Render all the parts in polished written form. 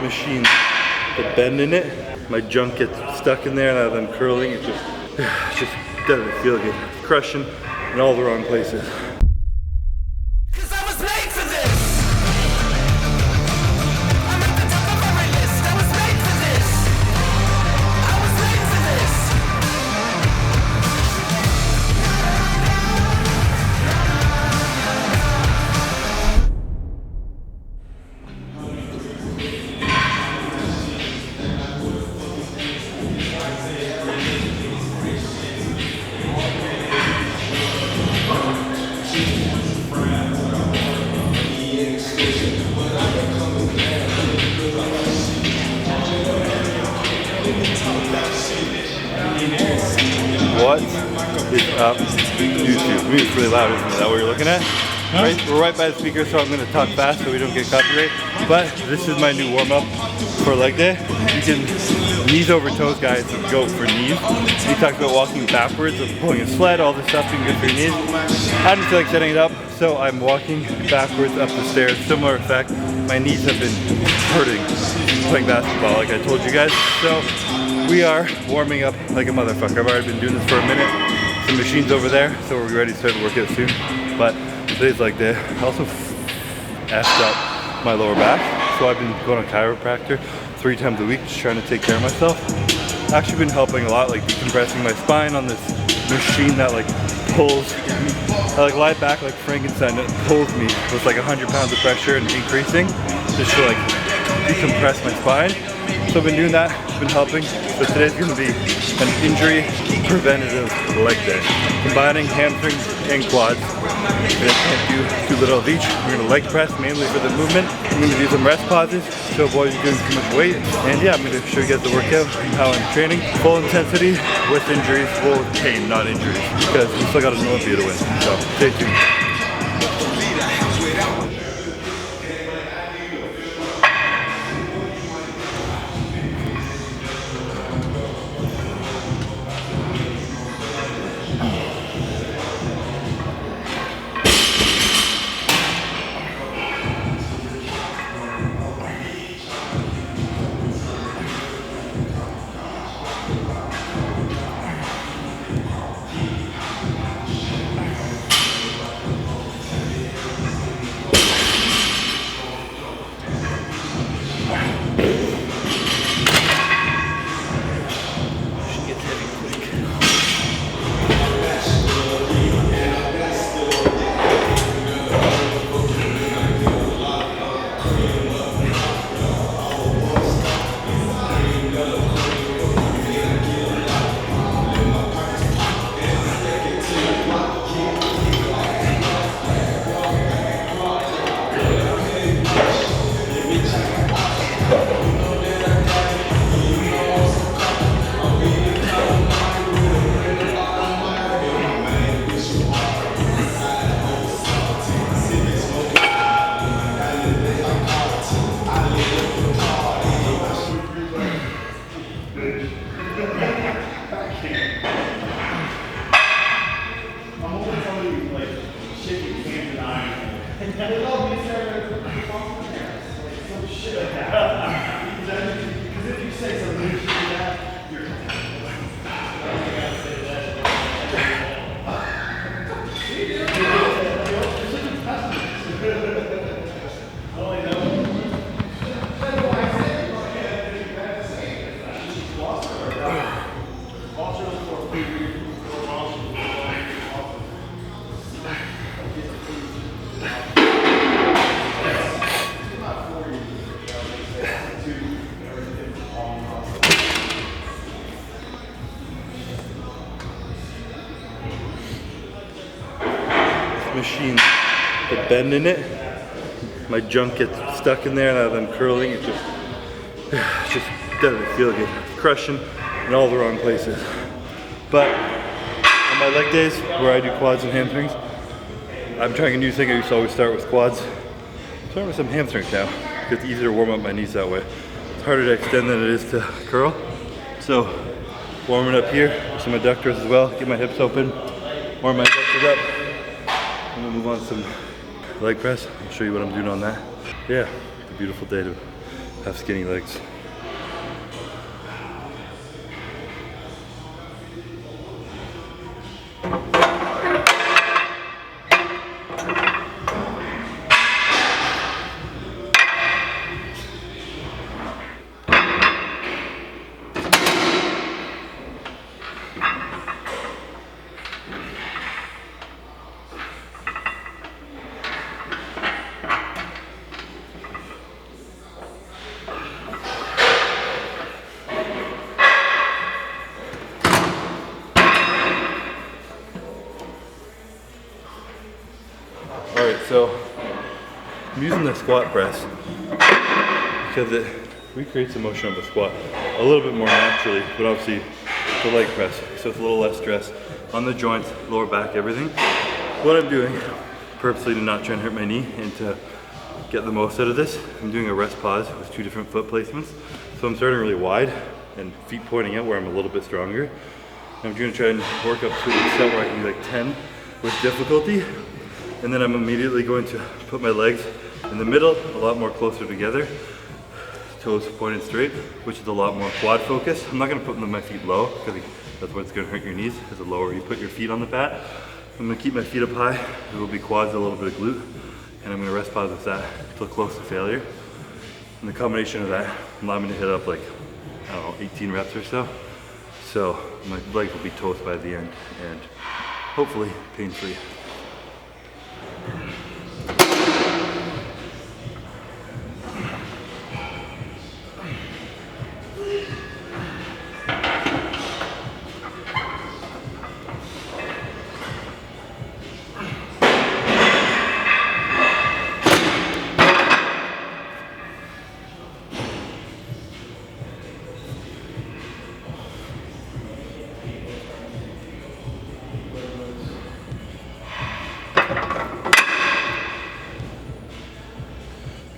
machine, the bend in it, my junk gets stuck in there, and as I'm curling, it just doesn't feel good. It's crushing in all the wrong places. What is up, YouTube? It's really loud, isn't it? Is that what you're looking at? Right, we're right by the speaker, so I'm going to talk fast so we don't get copyright. But this is my new warm-up for leg day. You can knees over toes, guys, go for knees. He talks about walking backwards, of pulling a sled, all this stuff being good for your knees. I just feel like setting it up, so I'm walking backwards up the stairs. Similar effect. My knees have been hurting playing basketball, like I told you guys. So we are warming up like a motherfucker. I've already been doing this for a minute. Some machines over there, so we're ready to start working out soon. But today's like day. I also effed up my lower back, so I've been going to chiropractor 3 times a week, just trying to take care of myself. Actually been helping a lot, like decompressing my spine on this machine that like pulls. I like lie back like Frankenstein. It pulls me with like 100 pounds of pressure and increasing, just to like decompress my spine. So I've been doing that, it's been helping. But today's gonna be an injury preventative leg day. Combining hamstrings and quads. I can't do too little of each. We're gonna leg press mainly for the movement. I'm gonna do some rest pauses to avoid doing too much weight. And yeah, I'm gonna show you guys the workout and how I'm training. Full intensity with injuries, full pain, not injuries. Because we still got an Olympia to win. So stay tuned. Machine, the bend in it, my junk gets stuck in there, and as I'm curling, it just doesn't feel good. It's crushing in all the wrong places. But on my leg days where I do quads and hamstrings, I'm trying a new thing. I used to always start with quads. I'm starting with some hamstrings now. It's easier to warm up my knees that way. It's harder to extend than it is to curl. So warming up here, some adductors as well, get my hips open, warm my adductors up. I'm gonna move on to some leg press. I'll show you what I'm doing on that. Yeah, it's a beautiful day to have skinny legs. Alright, so I'm using the squat press because it recreates the motion of a squat a little bit more naturally, but obviously the leg press, so it's a little less stress on the joints, lower back, everything. What I'm doing, purposely to not try and hurt my knee and to get the most out of this, I'm doing a rest pause with 2 different foot placements. So I'm starting really wide and feet pointing out where I'm a little bit stronger. I'm going to try and work up to a set where I can do like 10 with difficulty. And then I'm immediately going to put my legs in the middle, a lot more closer together, toes pointed straight, which is a lot more quad focused. I'm not going to put my feet low because that's what's going to hurt your knees, because the lower you put your feet on the mat. I'm going to keep my feet up high. It will be quads, a little bit of glute, and I'm going to rest pause with that until close to failure. And the combination of that allow me to hit up like, I don't know, 18 reps or so. So my legs will be toast by the end and hopefully pain-free.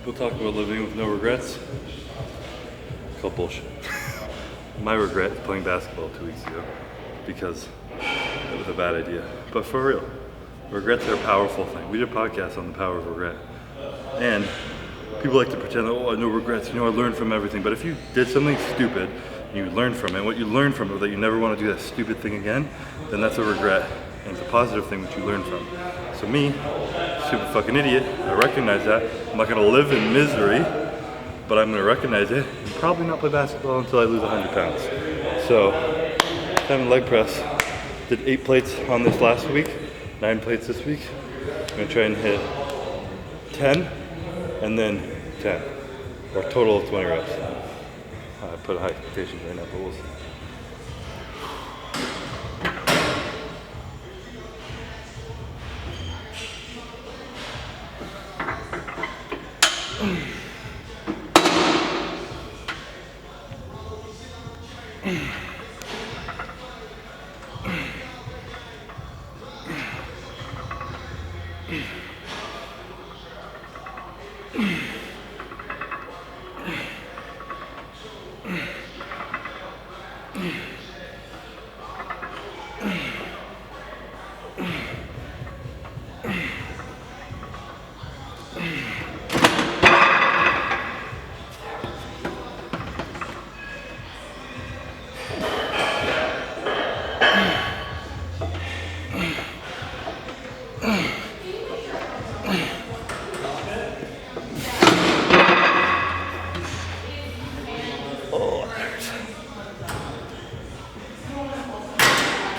People talk about living with no regrets. Call bullshit. My regret is playing basketball 2 weeks ago because it was a bad idea. But for real, regrets are a powerful thing. We did a podcast on the power of regret. And people like to pretend, oh, no regrets, I learned from everything. But if you did something stupid and you learned from it, what you learned from it was that you never want to do that stupid thing again, then that's a regret. And it's a positive thing that you learn from. So me, stupid fucking idiot, I recognize that. I'm not gonna live in misery, but I'm gonna recognize it and probably not play basketball until I lose 100 pounds. So, 7 leg press. Did 8 plates on this last week, 9 plates this week. I'm gonna try and hit 10 and then 10, or a total of 20 reps. I put high expectations right now, but we'll see.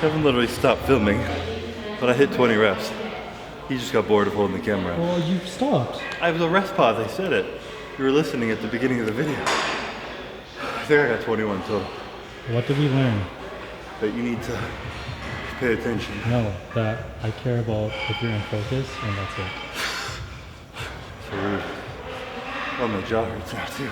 Kevin literally stopped filming, but I hit 20 reps. He just got bored of holding the camera. Well, you stopped. I was a rest pause, I said it. You were listening at the beginning of the video. I think I got 21 total. What did we learn? That you need to pay attention. No, that I care about if you're in focus, and that's it. So rude. Oh, my jaw hurts now too.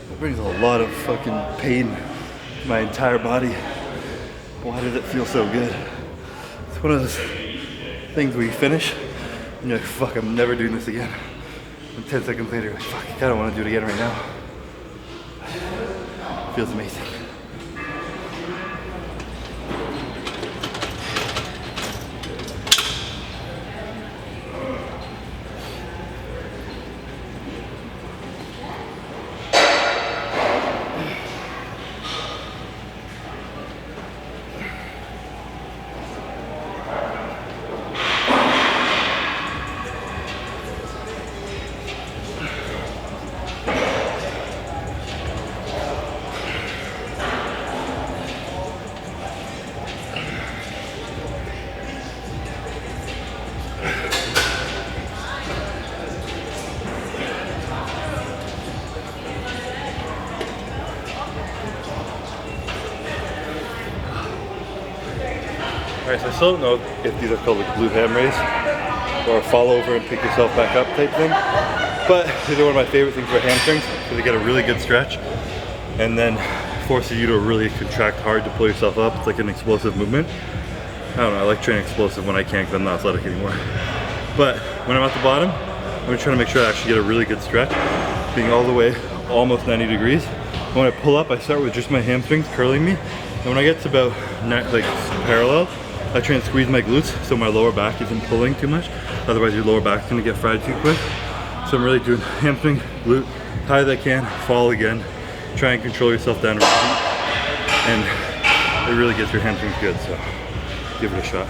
It brings a lot of fucking pain to my entire body. Why does it feel so good? It's one of those things where you finish and you're like, fuck, I'm never doing this again. And 10 seconds later, you're like, fuck, I kinda wanna do it again right now. It feels amazing. Alright, so I still don't know if these are called like glute ham raise or fall over and pick yourself back up type thing. But these are one of my favorite things for hamstrings because they get a really good stretch and then forces you to really contract hard to pull yourself up. It's like an explosive movement. I don't know, I like training explosive when I can because I'm not athletic anymore. But when I'm at the bottom, I'm gonna try to make sure I actually get a really good stretch, being all the way almost 90 degrees. And when I pull up, I start with just my hamstrings curling me. And when I get to about like parallel, I try and squeeze my glutes so my lower back isn't pulling too much. Otherwise your lower back's gonna get fried too quick. So I'm really doing hamstring, glute, high as I can, fall again. Try and control yourself down to repeat. And it really gets your hamstrings good, so give it a shot.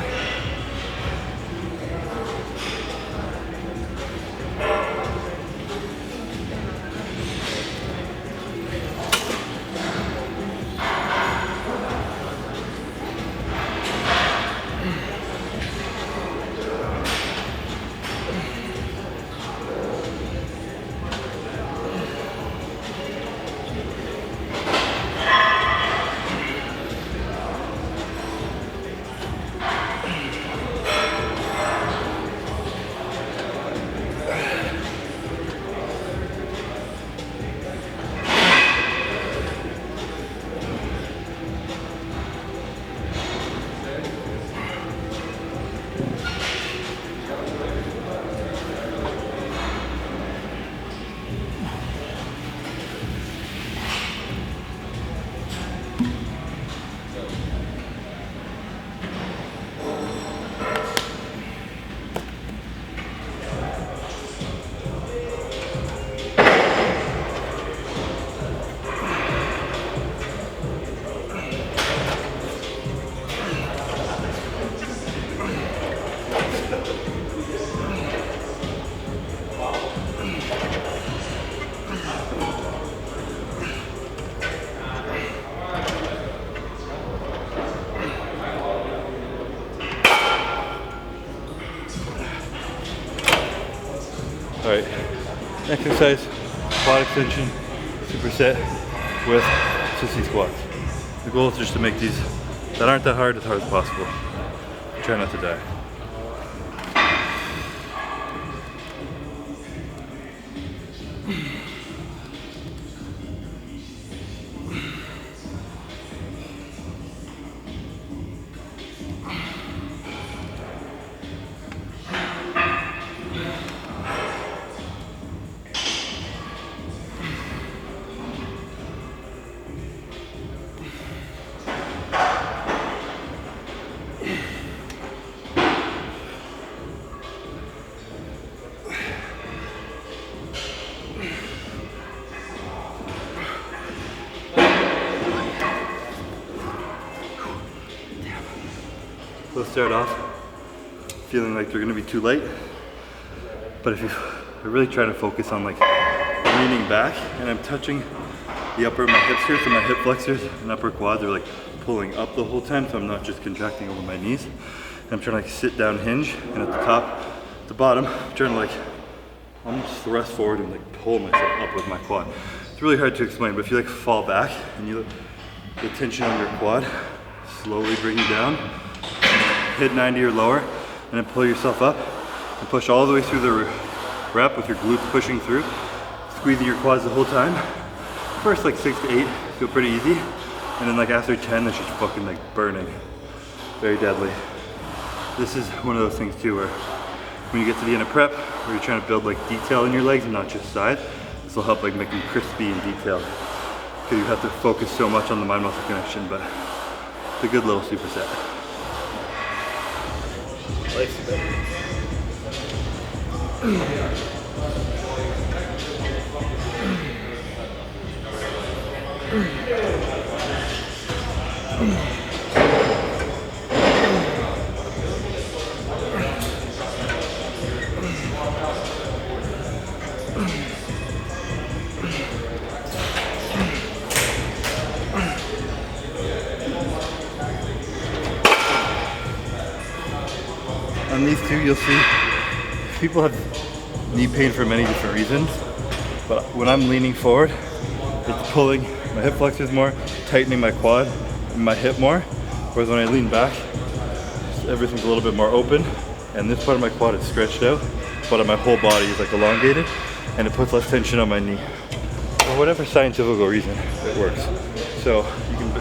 All right, exercise, quad extension, superset with sissy squats. The goal is just to make these that aren't that hard as possible. Try not to die. they'll start off feeling like they're gonna be too light. But if you're really trying to focus on like leaning back, and I'm touching the upper of my hips here, so my hip flexors and upper quads are like pulling up the whole time, so I'm not just contracting over my knees. And I'm trying to like sit down hinge, and at the top, the bottom, I'm trying to like almost thrust forward and like pull myself up with my quad. It's really hard to explain, but if you like fall back and you the tension on your quad, slowly bring you down, hit 90 or lower, and then pull yourself up and push all the way through the rep with your glutes pushing through, squeezing your quads the whole time. First like 6 to 8, feel pretty easy. And then like after 10, it's just fucking like burning. Very deadly. This is one of those things too where when you get to the end of prep, where you're trying to build like detail in your legs and not just size, this will help like make them crispy and detailed. Because you have to focus so much on the mind-muscle connection, but it's a good little superset. Life's better. On these two, you'll see people have knee pain for many different reasons, but when I'm leaning forward, it's pulling my hip flexors more, tightening my quad and my hip more, whereas when I lean back, everything's a little bit more open, and this part of my quad is stretched out, but my whole body is like elongated, and it puts less tension on my knee. For whatever scientific reason, it works. So you can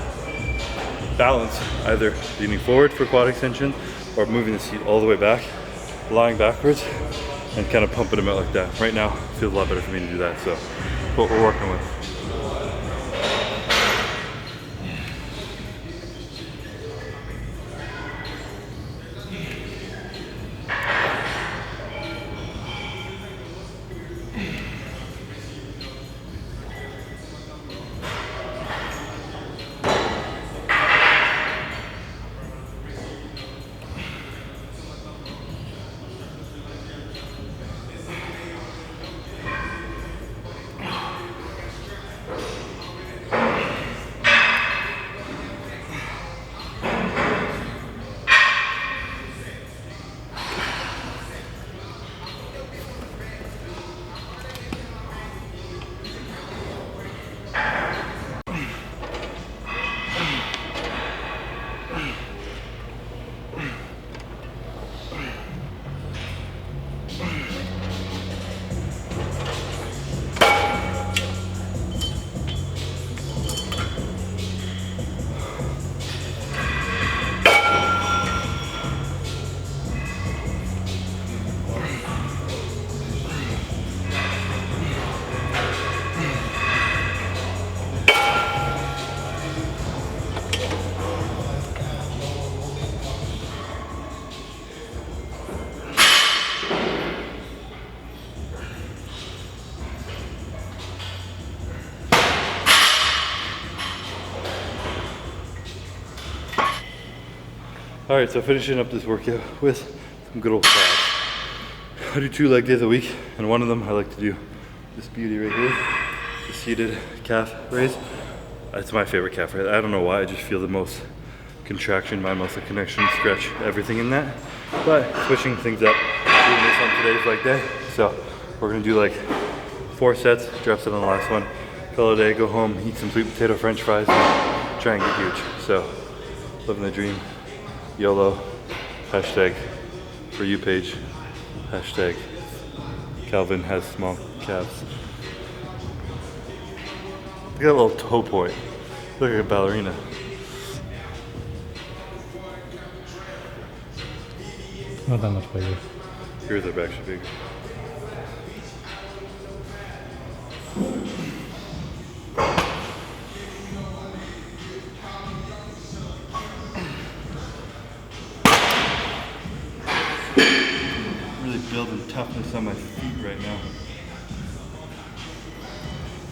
balance either leaning forward for quad extension or moving the seat all the way back, lying backwards, and kind of pumping them out like that. Right now, it feels a lot better for me to do that, so that's what we're working with. All right, so finishing up this workout with some good old calves. I do 2 leg days a week, and one of them I like to do this beauty right here, the seated calf raise. It's my favorite calf raise. I don't know why, I just feel the most contraction, mind muscle connection, stretch, everything in that. But switching things up, doing this on today's leg day. So we're gonna do like 4 sets, drop set on the last one, call it a day, go home, eat some sweet potato french fries, and try and get huge. So, living the dream. YOLO, hashtag for you page, hashtag Calvin has small calves. Look at that little toe point. Look like a ballerina. Not that much bigger. Yours are actually big. Building toughness on my feet right now.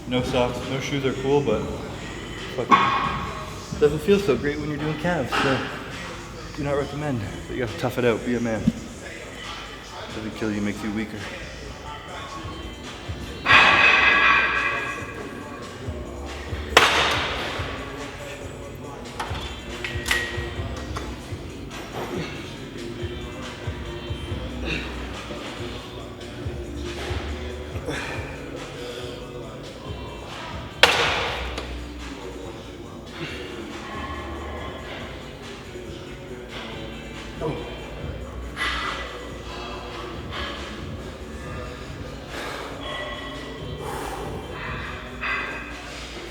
No socks, no shoes are cool, but fucking doesn't feel so great when you're doing calves. So do not recommend. But you gotta tough it out, be a man. Doesn't kill you, makes you weaker.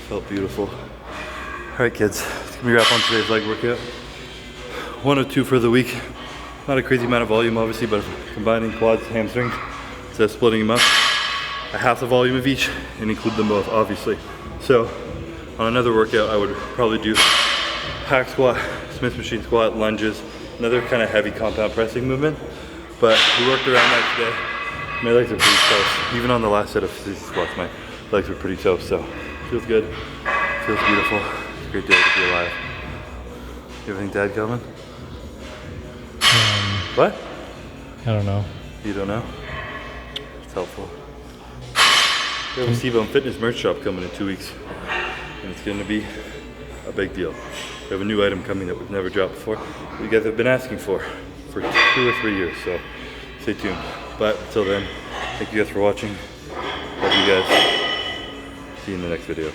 Felt beautiful. All right, kids, it's gonna be a wrap on today's leg workout. 1 or 2 for the week. Not a crazy amount of volume, obviously, but combining quads, hamstrings, instead of splitting them up, a half the volume of each, and include them both, obviously. So, on another workout, I would probably do hack squat, Smith machine squat, lunges, another kind of heavy compound pressing movement. But we worked around that today. My legs are pretty toast. Even on the last set of squats, my legs were pretty toast, so feels good, feels beautiful. It's a great day to be alive. You ever think Dad coming? What? I don't know. You don't know? It's helpful. We have a C-Bone Fitness merch shop coming in 2 weeks, and it's gonna be a big deal. We have a new item coming that we've never dropped before. You guys have been asking for 2 or 3 years, so stay tuned. But until then, thank you guys for watching. Love you guys. See you in the next video.